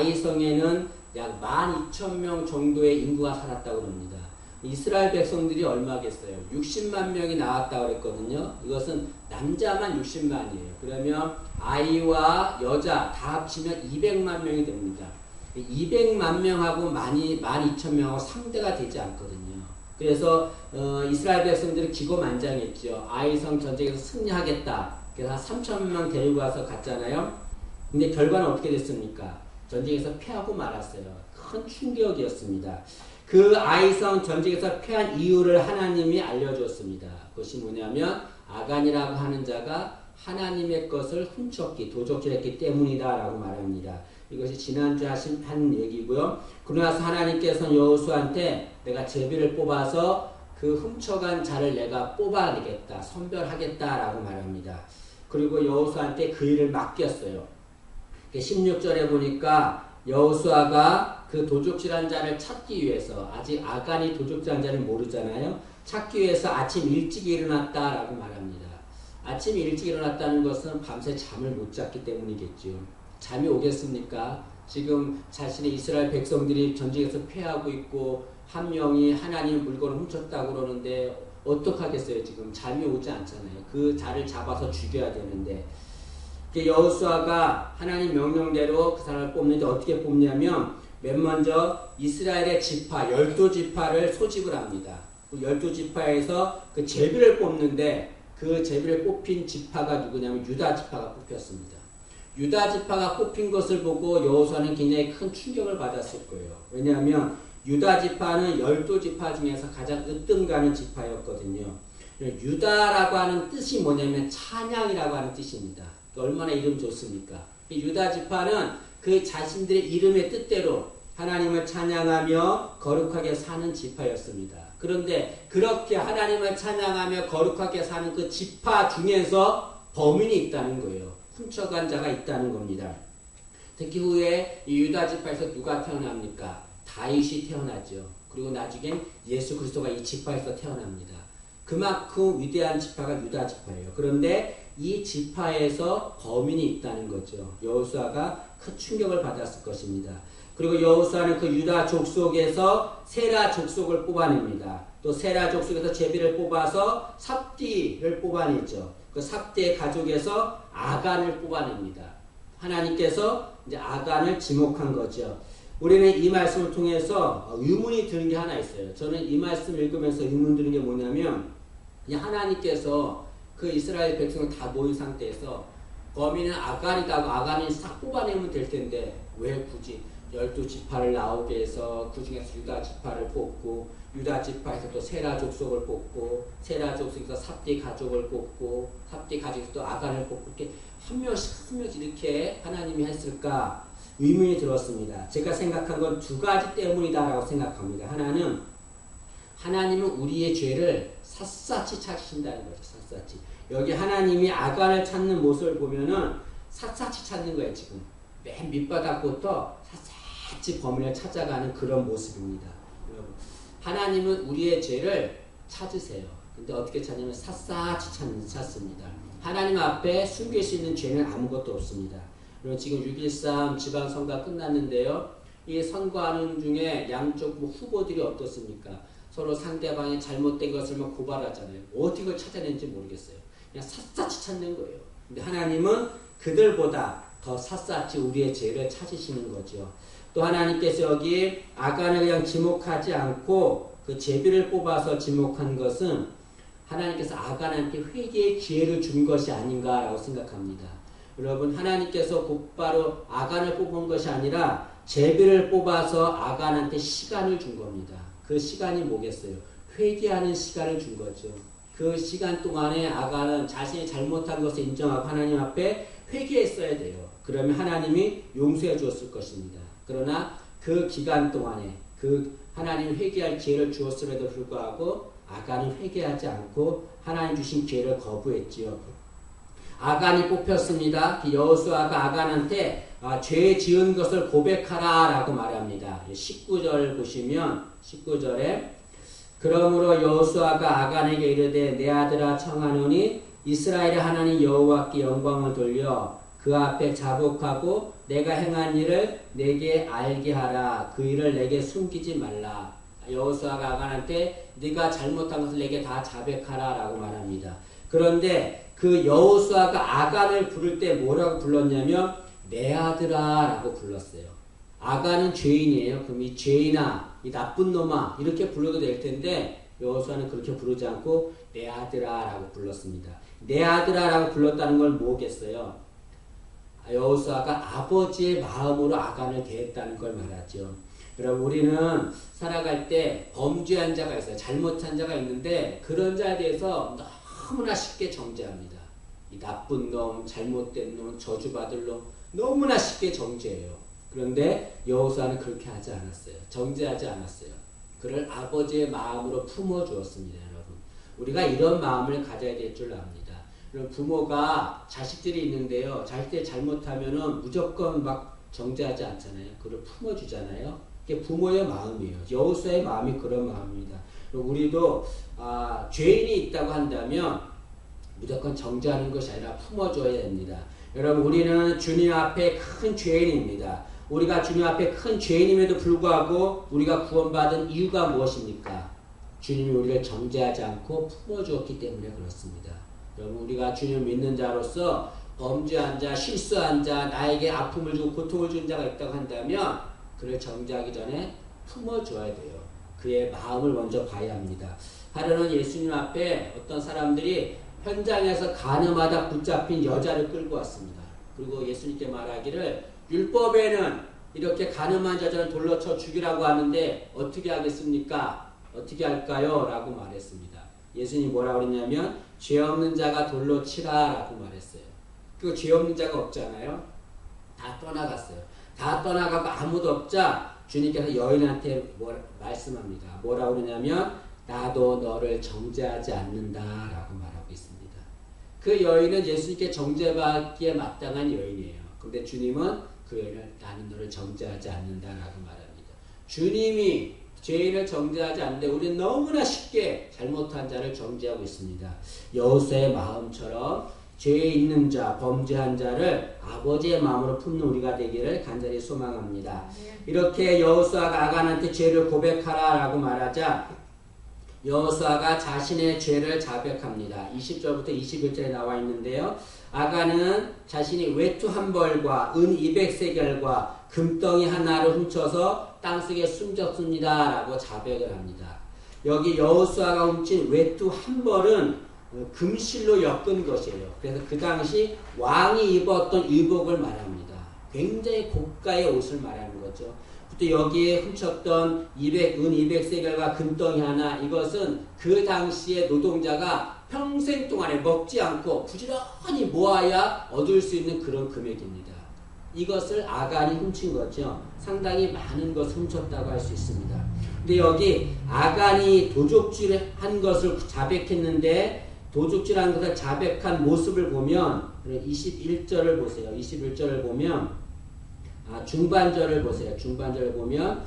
아이성에는 약 12,000명 정도의 인구가 살았다고 합니다. 이스라엘 백성들이 얼마겠어요? 60만 명이 나왔다고 그랬거든요. 이것은 남자만 60만이에요. 그러면 아이와 여자 다 합치면 200만 명이 됩니다. 200만 명하고 12,000명하고 상대가 되지 않거든요. 그래서 이스라엘 백성들은 기고만장했죠. 아이성 전쟁에서 승리하겠다. 그래서 한 3,000명 데리고 와서 갔잖아요. 근데 결과는 어떻게 됐습니까? 전쟁에서 패하고 말았어요. 큰 충격이었습니다. 그 아이성 전쟁에서 패한 이유를 하나님이 알려주었습니다. 그것이 뭐냐면 아간이라고 하는 자가 하나님의 것을 훔쳤기, 도적질했기 때문이다 라고 말합니다. 이것이 지난주에 한 얘기고요. 그러고 나서 하나님께서는 여호수아한테 내가 제비를 뽑아서 그 훔쳐간 자를 내가 뽑아내겠다, 선별하겠다 라고 말합니다. 그리고 여호수아한테 그 일을 맡겼어요. 16절에 보니까 여호수아가 그 도적질한 자를 찾기 위해서, 아직 아간이 도적질한 자를 모르잖아요. 찾기 위해서 아침 일찍 일어났다라고 말합니다. 아침 일찍 일어났다는 것은 밤새 잠을 못 잤기 때문이겠죠. 잠이 오겠습니까? 지금 자신의 이스라엘 백성들이 전쟁에서 패하고 있고 한 명이 하나님의 물건을 훔쳤다고 그러는데 어떡하겠어요? 지금 잠이 오지 않잖아요. 그 자를 잡아서 죽여야 되는데 여호수아가 하나님 명령대로 그 사람을 뽑는데 어떻게 뽑냐면 맨 먼저 이스라엘의 지파 12지파를 소집을 합니다. 12지파에서 그 제비를 뽑는데 그 제비를 뽑힌 지파가 누구냐면 유다 지파가 뽑혔습니다. 유다 지파가 뽑힌 것을 보고 여호수아는 굉장히 큰 충격을 받았을 거예요. 왜냐하면 유다 지파는 12지파 중에서 가장 으뜸가는 지파였거든요. 유다라고 하는 뜻이 뭐냐면 찬양이라고 하는 뜻입니다. 얼마나 이름 좋습니까? 유다 지파는 그 자신들의 이름의 뜻대로 하나님을 찬양하며 거룩하게 사는 지파였습니다. 그런데 그렇게 하나님을 찬양하며 거룩하게 사는 그 지파 중에서 범인이 있다는 거예요. 훔쳐간 자가 있다는 겁니다. 특히 후에 이 유다 지파에서 누가 태어납니까? 다윗이 태어나죠. 그리고 나중엔 예수 그리스도가 이 지파에서 태어납니다. 그만큼 위대한 지파가 유다 지파예요. 그런데 이 지파에서 범인이 있다는 거죠. 여호수아가 큰 충격을 받았을 것입니다. 그리고 여호수아는 그 유다 족속에서 세라 족속을 뽑아냅니다. 또 세라 족속에서 제비를 뽑아서 삽디를 뽑아내죠. 그 삽디의 가족에서 아간을 뽑아냅니다. 하나님께서 이제 아간을 지목한 거죠. 우리는 이 말씀을 통해서 의문이 드는 게 하나 있어요. 저는 이 말씀 읽으면서 의문 드는 게 뭐냐면 그냥 하나님께서 그 이스라엘 백성을 다 모인 상태에서 범인은 아간이다 하고 아간이 싹 뽑아내면 될 텐데 왜 굳이 12지파를 나오게 해서 그 중에서 유다 지파를 뽑고 유다 지파에서 또 세라 족속을 뽑고 세라 족속에서 삽디 가족을 뽑고 삽디 가족에서 또 아간을 뽑고 이렇게 한 명씩 이렇게 하나님이 했을까 의문이 들었습니다. 제가 생각한 건 두 가지 때문이다라고 생각합니다. 하나는 하나님은 우리의 죄를 샅샅이 찾으신다는 거죠. 샅샅이. 여기 하나님이 아간을 찾는 모습을 보면은 샅샅이 찾는 거예요. 지금 맨 밑바닥부터 샅샅이 범인을 찾아가는 그런 모습입니다. 여러분, 하나님은 우리의 죄를 찾으세요. 근데 어떻게 찾냐면 샅샅이 찾습니다. 하나님 앞에 숨길 수 있는 죄는 아무것도 없습니다. 그리고 지금 6.13 지방선거가 끝났는데요. 이 선거하는 중에 양쪽 후보들이 어떻습니까? 서로 상대방이 잘못된 것을 고발하잖아요. 어떻게 그걸 찾아낸지 모르겠어요. 그냥 샅샅이 찾는 거예요. 근데 하나님은 그들보다 더 샅샅이 우리의 죄를 찾으시는 거죠. 또 하나님께서 여기 아간을 그냥 지목하지 않고 그 제비를 뽑아서 지목한 것은 하나님께서 아간한테 회개의 기회를 준 것이 아닌가라고 생각합니다. 여러분, 하나님께서 곧바로 아간을 뽑은 것이 아니라 제비를 뽑아서 아간한테 시간을 준 겁니다. 그 시간이 뭐겠어요? 회개하는 시간을 준 거죠. 그 시간 동안에 아간은 자신이 잘못한 것을 인정하고 하나님 앞에 회개했어야 돼요. 그러면 하나님이 용서해 주었을 것입니다. 그러나 그 기간 동안에 그 하나님 회개할 기회를 주었음에도 불구하고 아간은 회개하지 않고 하나님 주신 기회를 거부했지요. 아간이 뽑혔습니다. 여호수아가 아간한테 죄 지은 것을 고백하라 라고 말합니다. 19절 보시면 19절에 그러므로 여호수아가 아간에게 이르되 내 아들아 청하노니 이스라엘의 하나님 여호와께 영광을 돌려 그 앞에 자복하고 내가 행한 일을 내게 알게 하라. 그 일을 내게 숨기지 말라. 여호수아가 아간한테 네가 잘못한 것을 내게 다 자백하라 라고 말합니다. 그런데 그 여호수아가 아간을 부를 때 뭐라고 불렀냐면 내 아들아 라고 불렀어요. 아간은 죄인이에요. 그럼 이 죄인아, 이 나쁜 놈아 이렇게 불러도 될 텐데 여호수아는 그렇게 부르지 않고 내 아들아 라고 불렀습니다. 내 아들아 라고 불렀다는 걸 뭐겠어요? 여호수아가 아버지의 마음으로 아간을 대했다는 걸 말하죠. 여러분, 우리는 살아갈 때 범죄한 자가 있어요. 잘못한 자가 있는데 그런 자에 대해서 너무나 쉽게 정죄합니다. 이 나쁜 놈, 잘못된 놈, 저주받을 놈 너무나 쉽게 정죄해요. 그런데 여호수아는 그렇게 하지 않았어요. 정죄하지 않았어요. 그를 아버지의 마음으로 품어주었습니다. 여러분, 우리가 이런 마음을 가져야 될 줄 압니다. 부모가 자식들이 있는데요. 자식들이 잘못하면은 무조건 막 정죄하지 않잖아요. 그걸 품어주잖아요. 그게 부모의 마음이에요. 여호수아의 마음이 그런 마음입니다. 우리도 죄인이 있다고 한다면 무조건 정죄하는 것이 아니라 품어줘야 됩니다. 여러분, 우리는 주님 앞에 큰 죄인입니다. 우리가 주님 앞에 큰 죄인임에도 불구하고 우리가 구원받은 이유가 무엇입니까? 주님이 우리를 정죄하지 않고 품어주었기 때문에 그렇습니다. 여러분, 우리가 주님을 믿는 자로서 범죄한 자, 실수한 자, 나에게 아픔을 주고 고통을 준 자가 있다고 한다면 그를 정죄하기 전에 품어줘야 돼요. 그의 마음을 먼저 봐야 합니다. 하루는 예수님 앞에 어떤 사람들이 현장에서 가늠하다 붙잡힌 여자를 끌고 왔습니다. 그리고 예수님께 말하기를 율법에는 이렇게 가늠한 여자를 돌로 쳐 죽이라고 하는데 어떻게 하겠습니까? 어떻게 할까요? 라고 말했습니다. 예수님이 뭐라고 그랬냐면 죄 없는 자가 돌로 치라 라고 말했어요. 그 죄 없는 자가 없잖아요. 다 떠나갔어요. 다 떠나가고 아무도 없자 주님께서 여인한테 말씀합니다. 뭐라고 그러냐면 나도 너를 정죄하지 않는다 라고 말하고 있습니다. 그 여인은 예수님께 정죄받기에 마땅한 여인이에요. 그런데 주님은 그 여인을 나는 너를 정죄하지 않는다 라고 말합니다. 주님이 죄인을 정죄하지 않는데 우리는 너무나 쉽게 잘못한 자를 정죄하고 있습니다. 여호수아의 마음처럼 죄에 있는 자, 범죄한 자를 아버지의 마음으로 품는 우리가 되기를 간절히 소망합니다. 이렇게 여호수아가 아간한테 죄를 고백하라 라고 말하자 여호수아가 자신의 죄를 자백합니다. 20절부터 21절에 나와 있는데요. 아간은 자신이 외투 한 벌과 은 200세겔과 금덩이 하나를 훔쳐서 땅속에 숨겼습니다 라고 자백을 합니다. 여기 여호수아가 훔친 외투 한 벌은 금실로 엮은 것이에요. 그래서 그 당시 왕이 입었던 의복을 말합니다. 굉장히 고가의 옷을 말하는 거죠. 또 여기에 훔쳤던 은 200세겔과 금덩이 하나, 이것은 그 당시에 노동자가 평생 동안에 먹지 않고 부지런히 모아야 얻을 수 있는 그런 금액입니다. 이것을 아간이 훔친 거죠. 상당히 많은 것을 훔쳤다고 할 수 있습니다. 근데 여기 아간이 도적질한 것을 자백했는데 도둑질한 것을 자백한 모습을 보면 21절을 보세요. 21절을 보면 중반절을 보세요. 중반절을 보면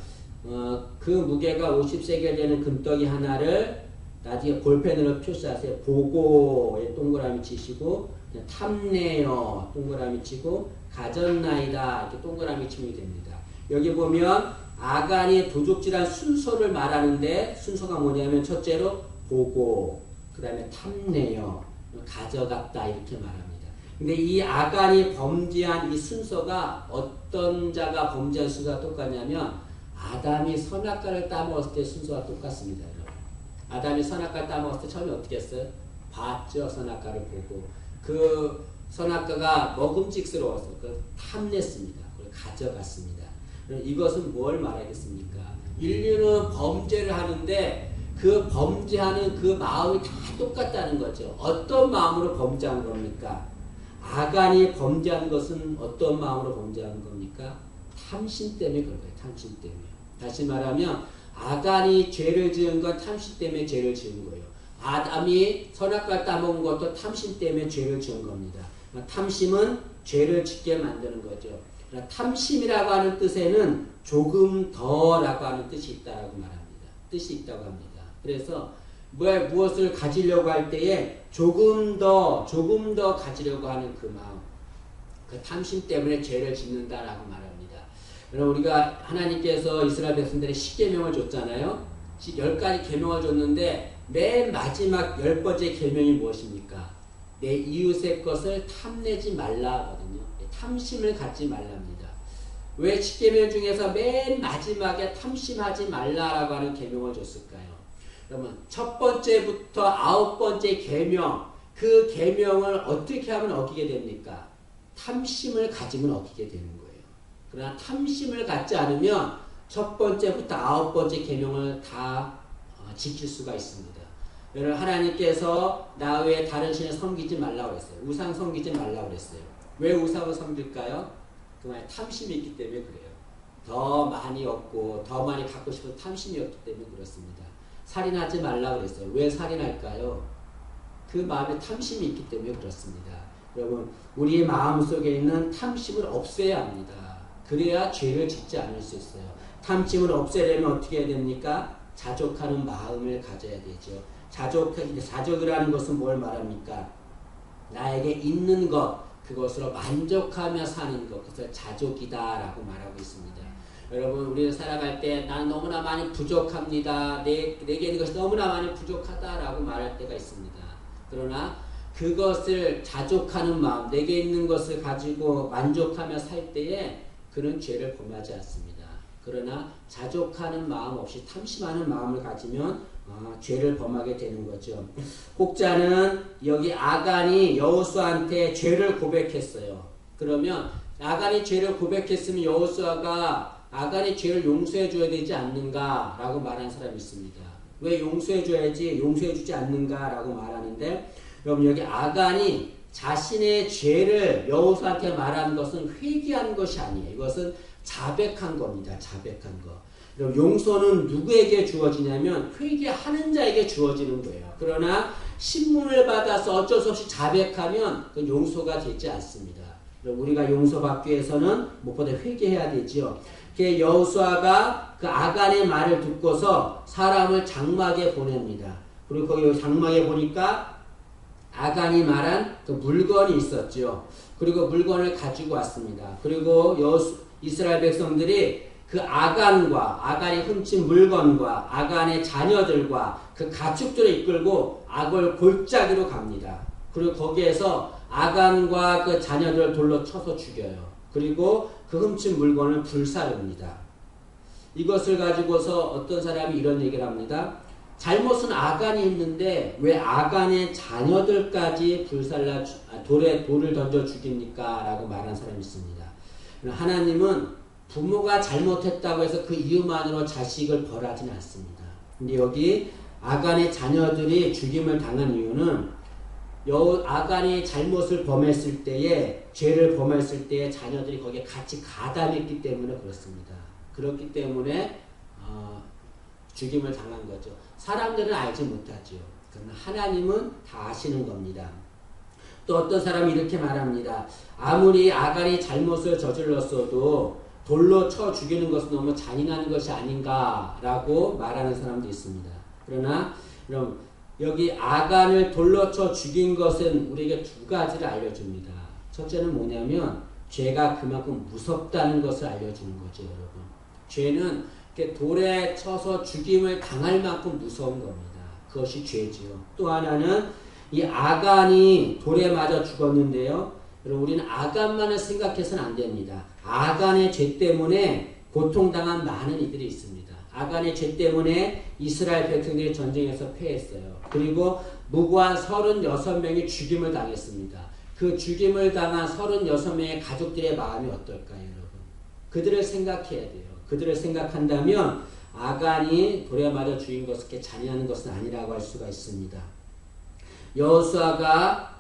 그 무게가 50세겔 되는 금덩이 하나를 나중에 볼펜으로 표시하세요. 보고에 동그라미 치시고 탐내어 동그라미 치고 가졌나이다 이렇게 동그라미 치면 됩니다. 여기 보면 아간이 도둑질한 순서를 말하는데 순서가 뭐냐면 첫째로 보고, 그 다음에 탐내어, 가져갔다 이렇게 말합니다. 근데 이 아간이 범죄한 이 순서가 어떤 자가 범죄한 순서가 똑같냐면 아담이 선악과를 따먹었을 때 순서가 똑같습니다. 여러분. 아담이 선악과를 따먹었을 때 처음에 어떻게 했어요? 봤죠. 선악과를 보고. 그 선악과가 먹음직스러워서 그걸 탐냈습니다. 그걸 가져갔습니다. 이것은 뭘 말하겠습니까? 인류는 범죄를 하는데 그 범죄하는 그 마음이 다 똑같다는 거죠. 어떤 마음으로 범죄한 겁니까? 아간이 범죄한 것은 어떤 마음으로 범죄한 겁니까? 탐심 때문에 그런 거예요. 탐심 때문에. 다시 말하면 아간이 죄를 지은 건 탐심 때문에 죄를 지은 거예요. 아담이 선악과를 따먹은 것도 탐심 때문에 죄를 지은 겁니다. 탐심은 죄를 짓게 만드는 거죠. 탐심이라고 하는 뜻에는 조금 더라고 하는 뜻이 있다라고 말합니다. 뜻이 있다고 합니다. 그래서 무엇을 가지려고 할 때에 조금 더 가지려고 하는 그 그 탐심 때문에 죄를 짓는다라고 말합니다. 여러분 우리가 하나님께서 이스라엘 백성들의 10계명을 줬잖아요. 10가지 계명을 줬는데 맨 마지막 10번째 계명이 무엇입니까? 내 이웃의 것을 탐내지 말라거든요. 탐심을 갖지 말랍니다. 왜 10계명 중에서 맨 마지막에 탐심하지 말라라고 하는 계명을 줬을까요? 그러면 첫 번째부터 9번째 계명, 그 계명을 어떻게 하면 어기게 됩니까? 탐심을 가지면 어기게 되는 거예요. 그러나 탐심을 갖지 않으면 첫 번째부터 9번째 계명을 다 지킬 수가 있습니다. 여러분 하나님께서 나 외에 다른 신을 섬기지 말라고 했어요. 우상 섬기지 말라고 했어요. 왜 우상을 섬길까요? 그만 탐심이 있기 때문에 그래요. 더 많이 얻고 더 많이 갖고 싶은 탐심이었기 때문에 그렇습니다. 살인하지 말라고 그랬어요. 왜 살인할까요? 그 마음에 탐심이 있기 때문에 그렇습니다. 여러분 우리의 마음속에 있는 탐심을 없애야 합니다. 그래야 죄를 짓지 않을 수 있어요. 탐심을 없애려면 어떻게 해야 됩니까? 자족하는 마음을 가져야 되죠. 자족이라는 것은 뭘 말합니까? 나에게 있는 것, 그것으로 만족하며 사는 것, 그것을 자족이다 라고 말하고 있습니다. 여러분 우리는 살아갈 때 나는 너무나 많이 부족합니다. 내게 있는 것이 너무나 많이 부족하다라고 말할 때가 있습니다. 그러나 그것을 자족하는 마음, 내게 있는 것을 가지고 만족하며 살 때에 그는 죄를 범하지 않습니다. 그러나 자족하는 마음 없이 탐심하는 마음을 가지면 죄를 범하게 되는 거죠. 혹자는 여기 아간이 여호수아한테 죄를 고백했어요. 그러면 아간이 죄를 고백했으면 여호수아가 아간의 죄를 용서해 줘야 되지 않는가 라고 말하는 사람이 있습니다. 왜 용서해 줘야지 용서해 주지 않는가 라고 말하는데, 여러분 여기 아간이 자신의 죄를 여호수아한테 말하는 것은 회개한 것이 아니에요. 이것은 자백한 겁니다. 자백한 거. 용서는 누구에게 주어지냐면 회개하는 자에게 주어지는 거예요. 그러나 신문을 받아서 어쩔 수 없이 자백하면 그 용서가 되지 않습니다. 우리가 용서받기 위해서는 무엇보다 회개해야 되지요. 여호수아가 그 아간의 말을 듣고서 사람을 장막에 보냅니다. 그리고 거기 장막에 보니까 아간이 말한 그 물건이 있었죠. 그리고 물건을 가지고 왔습니다. 그리고 이스라엘 백성들이 그 아간이 훔친 물건과 아간의 자녀들과 그 가축들을 이끌고 악을 골짜기로 갑니다. 그리고 거기에서 아간과 그 자녀들을 돌로 쳐서 죽여요. 그리고 그 훔친 물건을 불사릅니다. 이것을 가지고서 어떤 사람이 이런 얘기를 합니다. 잘못은 아간이 했는데 왜 아간의 자녀들까지 불살라 돌을 던져 죽입니까? 라고 말한 사람이 있습니다. 하나님은 부모가 잘못했다고 해서 그 이유만으로 자식을 벌하지는 않습니다. 근데 여기 아간의 자녀들이 죽임을 당한 이유는 아간이 잘못을 범했을 때에, 죄를 범했을 때에 자녀들이 거기에 같이 가담했기 때문에 그렇습니다. 그렇기 때문에 죽임을 당한 거죠. 사람들은 알지 못하죠. 그러나 하나님은 다 아시는 겁니다. 또 어떤 사람이 이렇게 말합니다. 아무리 아간이 잘못을 저질렀어도 돌로 쳐 죽이는 것은 너무 잔인한 것이 아닌가라고 말하는 사람도 있습니다. 그러나 여기 아간을 돌로 쳐 죽인 것은 우리에게 두 가지를 알려줍니다. 첫째는 뭐냐면 죄가 그만큼 무섭다는 것을 알려주는 거죠, 여러분. 죄는 이렇게 돌에 쳐서 죽임을 당할 만큼 무서운 겁니다. 그것이 죄지요. 또 하나는 이 아간이 돌에 맞아 죽었는데요. 여러분 우리는 아간만을 생각해서는 안 됩니다. 아간의 죄 때문에 고통당한 많은 이들이 있습니다. 아간의 죄 때문에 이스라엘 백성들이 전쟁에서 패했어요. 그리고 무고한 36명이 죽임을 당했습니다. 그 죽임을 당한 36명의 가족들의 마음이 어떨까요, 여러분? 그들을 생각해야 돼요. 그들을 생각한다면 아간이 돌에 맞아 죽인 것을 그렇게 잔인한 것은 아니라고 할 수가 있습니다. 여호수아가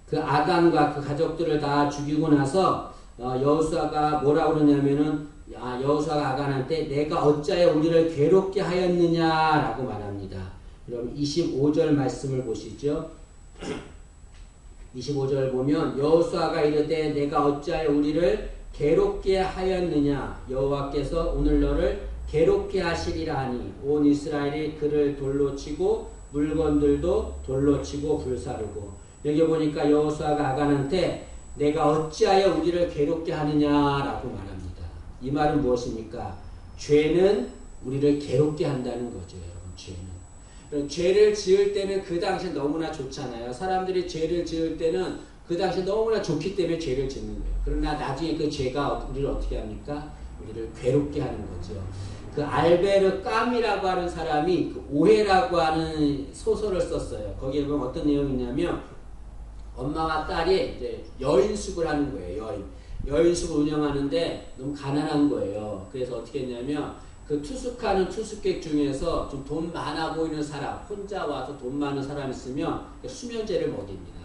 그 아간과 그 가족들을 다 죽이고 나서 여호수아가 뭐라고 그러냐면은 여호수아가 아간한테 내가 어찌하여 우리를 괴롭게 하였느냐라고 말합니다. 여러분 25절 말씀을 보시죠. 25절 보면 여호수아가 이르되 내가 어찌하여 우리를 괴롭게 하였느냐, 여호와께서 오늘 너를 괴롭게 하시리라 하니 온 이스라엘이 그를 돌로 치고 물건들도 돌로 치고 불사르고. 여기 보니까 여호수아가 아간한테 내가 어찌하여 우리를 괴롭게 하느냐라고 말합니다. 이 말은 무엇입니까? 죄는 우리를 괴롭게 한다는 거죠. 여러분, 죄는. 죄를 지을 때는 그 당시 너무나 좋잖아요. 사람들이 죄를 지을 때는 그 당시 너무나 좋기 때문에 죄를 짓는 거예요. 그러나 나중에 그 죄가 우리를 어떻게 합니까? 우리를 괴롭게 하는 거죠. 그 알베르 까미라고 하는 사람이 그 오해라고 하는 소설을 썼어요. 거기에 보면 어떤 내용이 있냐면 엄마와 딸이 이제 여인숙을 하는 거예요. 여인숙을 운영하는데 너무 가난한 거예요. 그래서 어떻게 했냐면 그 투숙하는 투숙객 중에서 좀 돈 많아 보이는 사람, 혼자 와서 돈 많은 사람 있으면 수면제를 먹입니다.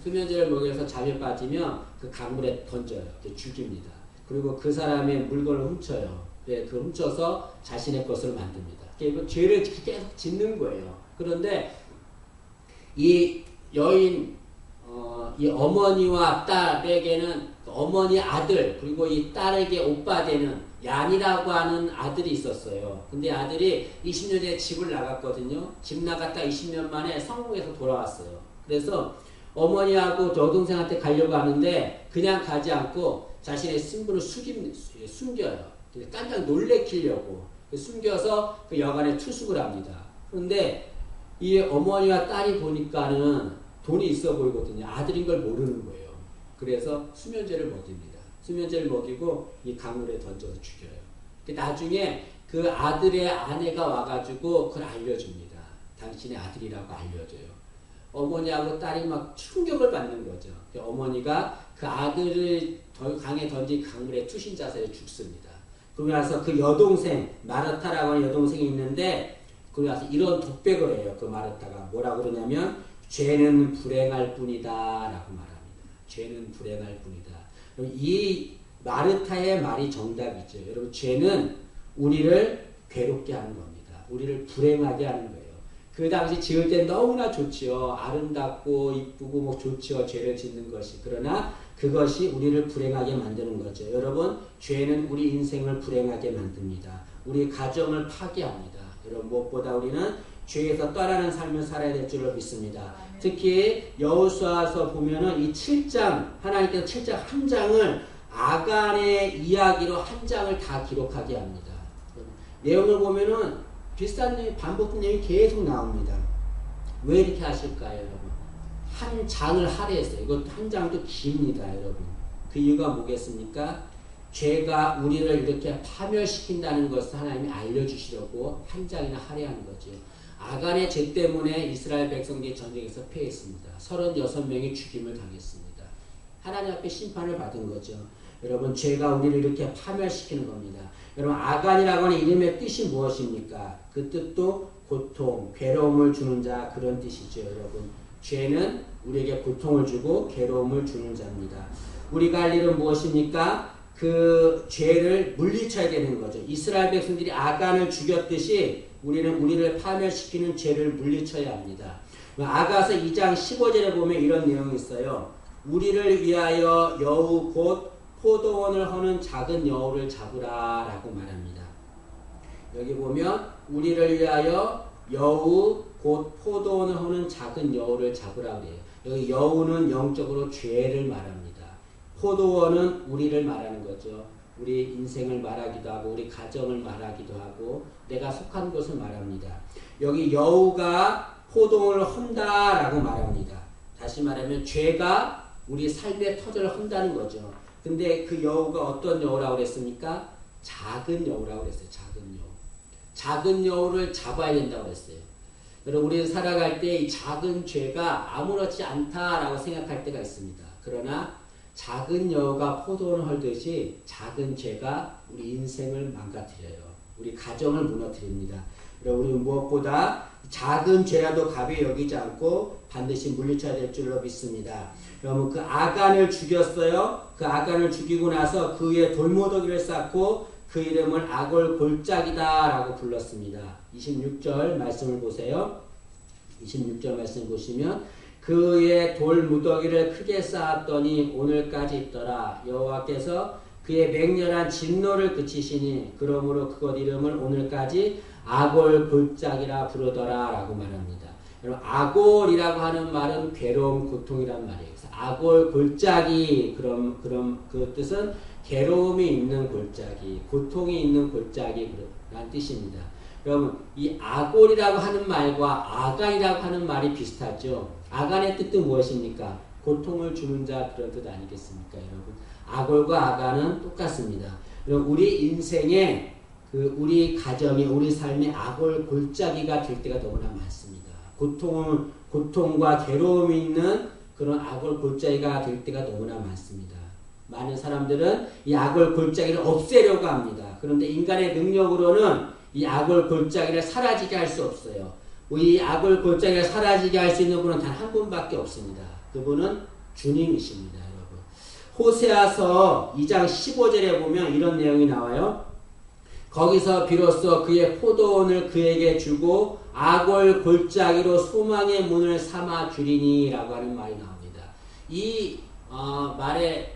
수면제를 먹여서 잠에 빠지면 그 강물에 던져요. 죽입니다. 그리고 그 사람의 물건을 훔쳐요. 그 훔쳐서 자신의 것을 만듭니다. 그러니까 죄를 계속 짓는 거예요. 그런데 이 여인, 이 어머니와 딸에게는 어머니 아들 그리고 이 딸에게 오빠 되는 얀이라고 하는 아들이 있었어요. 근데 아들이 20년 전에 집을 나갔거든요. 집 나갔다 20년 만에 성공해서 돌아왔어요. 그래서 어머니하고 여동생한테 가려고 하는데 그냥 가지 않고 자신의 신분을 숨겨요. 깜짝 놀래키려고 숨겨서 그 여관에 투숙을 합니다. 그런데 이 어머니와 딸이 보니까는 돈이 있어 보이거든요. 아들인 걸 모르는 거예요. 그래서 수면제를 먹입니다. 수면제를 먹이고 이 강물에 던져서 죽여요. 나중에 그 아들의 아내가 와가지고 그걸 알려줍니다. 당신의 아들이라고 알려줘요. 어머니하고 딸이 막 충격을 받는 거죠. 어머니가 그 아들을 강에 던진 강물에 투신 자세에 죽습니다. 그러고 나서 그 여동생, 마르타라고 하는 여동생이 있는데, 그러고 나서 이런 독백을 해요. 그 마르타가. 뭐라고 그러냐면, 죄는 불행할 뿐이다. 라고 말합니다. 죄는 불행할 뿐이다. 이 마르타의 말이 정답이죠. 여러분, 죄는 우리를 괴롭게 하는 겁니다. 우리를 불행하게 하는 거예요. 그 당시 지을 때 너무나 좋지요. 아름답고 이쁘고 뭐 좋지요. 죄를 짓는 것이. 그러나 그것이 우리를 불행하게 만드는 거죠. 여러분, 죄는 우리 인생을 불행하게 만듭니다. 우리 가정을 파괴합니다. 여러분, 무엇보다 우리는 죄에서 떠나는 삶을 살아야 될 줄로 믿습니다. 특히 여호수아서 보면은 이 7장, 하나님께서 7장 한 장을 아간의 이야기로 한 장을 다 기록하게 합니다. 내용을 보면은 비슷한 내용, 반복된 내용이 계속 나옵니다. 왜 이렇게 하실까요, 여러분? 한 장을 할애했어요. 이것 한 장도 깁니다, 여러분. 그 이유가 뭐겠습니까? 죄가 우리를 이렇게 파멸시킨다는 것을 하나님이 알려주시려고 한 장이나 할애하는 거죠. 아간의 죄 때문에 이스라엘 백성들이 전쟁에서 패했습니다. 36명이 죽임을 당했습니다. 하나님 앞에 심판을 받은 거죠. 여러분, 죄가 우리를 이렇게 파멸시키는 겁니다. 여러분, 아간이라고 하는 이름의 뜻이 무엇입니까? 그 뜻도 고통, 괴로움을 주는 자, 그런 뜻이죠, 여러분. 죄는 우리에게 고통을 주고 괴로움을 주는 자입니다. 우리가 할 일은 무엇입니까? 그 죄를 물리쳐야 되는 거죠. 이스라엘 백성들이 아간을 죽였듯이 우리는 우리를 파멸시키는 죄를 물리쳐야 합니다. 아가서 2장 15절에 보면 이런 내용이 있어요. 우리를 위하여 여우 곧 포도원을 허는 작은 여우를 잡으라 라고 말합니다. 여기 보면 우리를 위하여 여우 곧 포도원을 허는 작은 여우를 잡으라 그래요. 여기 여우는 영적으로 죄를 말합니다. 포도원은 우리를 말하는 거죠. 우리 인생을 말하기도 하고 우리 가정을 말하기도 하고 내가 속한 곳을 말합니다. 여기 여우가 포도원을 헌다라고 말합니다. 다시 말하면 죄가 우리 삶의 터전을 헌다는 거죠. 근데 그 여우가 어떤 여우라고 그랬습니까? 작은 여우라고 그랬어요. 작은 여우. 작은 여우를 잡아야 된다고 그랬어요. 여러분, 우리는 살아갈 때 이 작은 죄가 아무렇지 않다라고 생각할 때가 있습니다. 그러나 작은 여우가 포도원을 헐듯이 작은 죄가 우리 인생을 망가뜨려요. 우리 가정을 무너뜨립니다. 여러분, 우리는 무엇보다 작은 죄라도 가벼이 여기지 않고 반드시 물리쳐야 될 줄로 믿습니다. 여러분, 그 아간을 죽였어요. 그 아간을 죽이고 나서 그 위에 돌무더기를 쌓고 그 이름을 아골 골짜기다 라고 불렀습니다. 26절 말씀을 보세요. 26절 말씀 보시면 그의 돌 무더기를 크게 쌓았더니 오늘까지 있더라. 여호와께서 그의 맹렬한 진노를 그치시니 그러므로 그것 이름을 오늘까지 아골 골짜기라 부르더라 라고 말합니다. 여러분, 아골이라고 하는 말은 괴로움, 고통이란 말이에요. 그래서 아골, 골짜기, 그 뜻은 괴로움이 있는 골짜기, 고통이 있는 골짜기, 라는 뜻입니다. 여러분, 이 아골이라고 하는 말과 아간이라고 하는 말이 비슷하죠. 아간의 뜻은 무엇입니까? 고통을 주는 자, 그런 뜻 아니겠습니까, 여러분? 아골과 아간은 똑같습니다. 여러분, 우리 인생에 우리 가정이, 우리 삶의 아골 골짜기가 될 때가 너무나 많습니다. 고통과 괴로움이 있는 그런 아골 골짜기가 될 때가 너무나 많습니다. 많은 사람들은 이 아골 골짜기를 없애려고 합니다. 그런데 인간의 능력으로는 이 아골 골짜기를 사라지게 할 수 없어요. 이 아골 골짜기를 사라지게 할 수 있는 분은 단 한 분밖에 없습니다. 그분은 주님이십니다, 여러분. 호세아서 2장 15절에 보면 이런 내용이 나와요. 거기서 비로소 그의 포도원을 그에게 주고 아골 골짜기로 소망의 문을 삼아 주리니 라고 하는 말이 나옵니다. 이 말의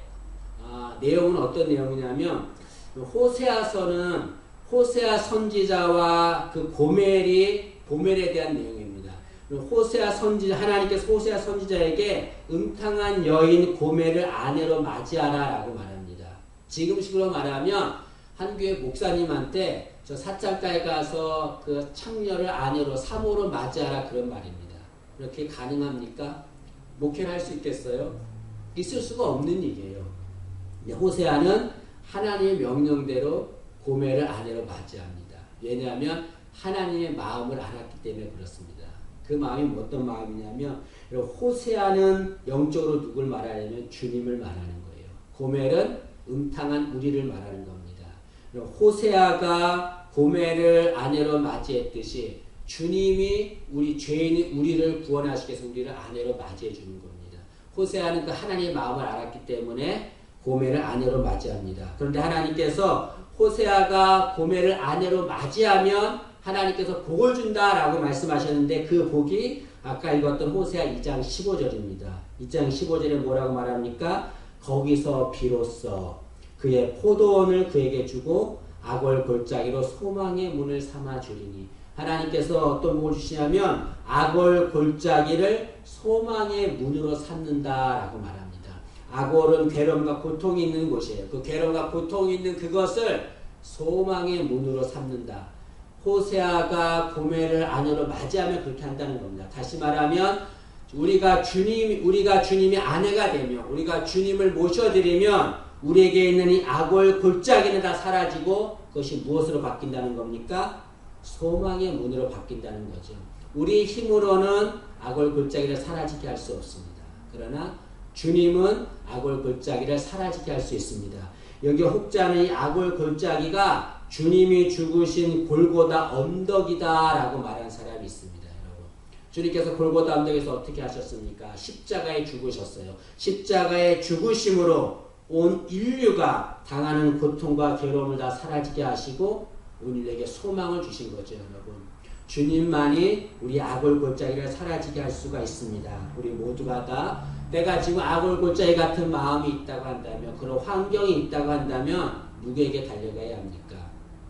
내용은 어떤 내용이냐면, 호세아서는 호세아 선지자와 그 고멜에 대한 내용입니다. 하나님께서 호세아 선지자에게 음탕한 여인 고멜을 아내로 맞이하라 라고 말합니다. 지금식으로 말하면 한 교회 목사님한테 저 사창가에 가서 그 창녀를 아내로 사모로 맞이하라, 그런 말입니다. 이렇게 가능합니까? 목회를 할 수 있겠어요? 있을 수가 없는 일이에요. 호세아는 하나님의 명령대로 고멜을 아내로 맞이합니다. 왜냐하면 하나님의 마음을 알았기 때문에 그렇습니다. 그 마음이 어떤 마음이냐면, 호세아는 영적으로 누굴 말하냐면 주님을 말하는 거예요. 고멜은 음탕한 우리를 말하는 겁니다. 호세아가 고멜을 아내로 맞이했듯이 주님이 우리를 구원하시기 위해서 우리를 아내로 맞이해 주는 겁니다. 호세아는 그 하나님의 마음을 알았기 때문에 고멜을 아내로 맞이합니다. 그런데 하나님께서 호세아가 고멜을 아내로 맞이하면 하나님께서 복을 준다라고 말씀하셨는데, 그 복이 아까 읽었던 호세아 2장 15절입니다. 2장 15절에 뭐라고 말합니까? 거기서 비로소 그의 포도원을 그에게 주고 아골 골짜기로 소망의 문을 삼아 주리니, 하나님께서 어떤 복을 주시냐면 아골 골짜기를 소망의 문으로 삼는다라고 말합니다. 아골은 괴로움과 고통이 있는 곳이에요. 그 괴로움과 고통이 있는 그것을 소망의 문으로 삼는다. 호세아가 고멜을 아내로 맞이하면 그렇게 한다는 겁니다. 다시 말하면 우리가 주님의 아내가 되면, 우리가 주님을 모셔드리면 우리에게 있는 이 아골 골짜기는 다 사라지고 그것이 무엇으로 바뀐다는 겁니까? 소망의 문으로 바뀐다는 거죠. 우리 힘으로는 아골 골짜기를 사라지게 할 수 없습니다. 그러나 주님은 아골 골짜기를 사라지게 할 수 있습니다. 여기 혹자는 이 아골 골짜기가 주님이 죽으신 골고다 언덕이다 라고 말한 사람이 있습니다. 여러분, 주님께서 골고다 언덕에서 어떻게 하셨습니까? 십자가에 죽으셨어요. 십자가의 죽으심으로 온 인류가 당하는 고통과 괴로움을 다 사라지게 하시고 우리에게 소망을 주신 거죠, 여러분. 주님만이 우리 아골 골짜기를 사라지게 할 수가 있습니다. 우리 모두가 다 내가 지금 아골 골짜기 같은 마음이 있다고 한다면, 그런 환경이 있다고 한다면 누구에게 달려가야 합니까?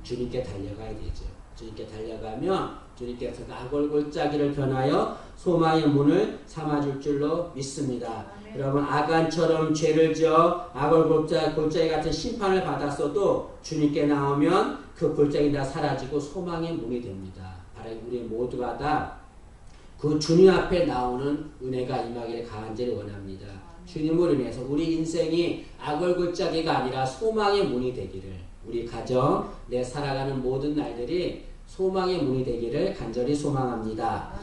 주님께 달려가야 되죠. 주님께 달려가면 주님께서 아골 골짜기를 변하여 소망의 문을 삼아줄 줄로 믿습니다. 여러분, 아간처럼 죄를 지어 아골 골짜기 같은 심판을 받았어도 주님께 나오면 그 골짜기 다 사라지고 소망의 문이 됩니다. 바로 우리 모두가 다 그 주님 앞에 나오는 은혜가 임하기를 간절히 원합니다. 주님을 인해서 우리 인생이 아골 골짜기가 아니라 소망의 문이 되기를, 우리 가정, 내 살아가는 모든 날들이 소망의 문이 되기를 간절히 소망합니다.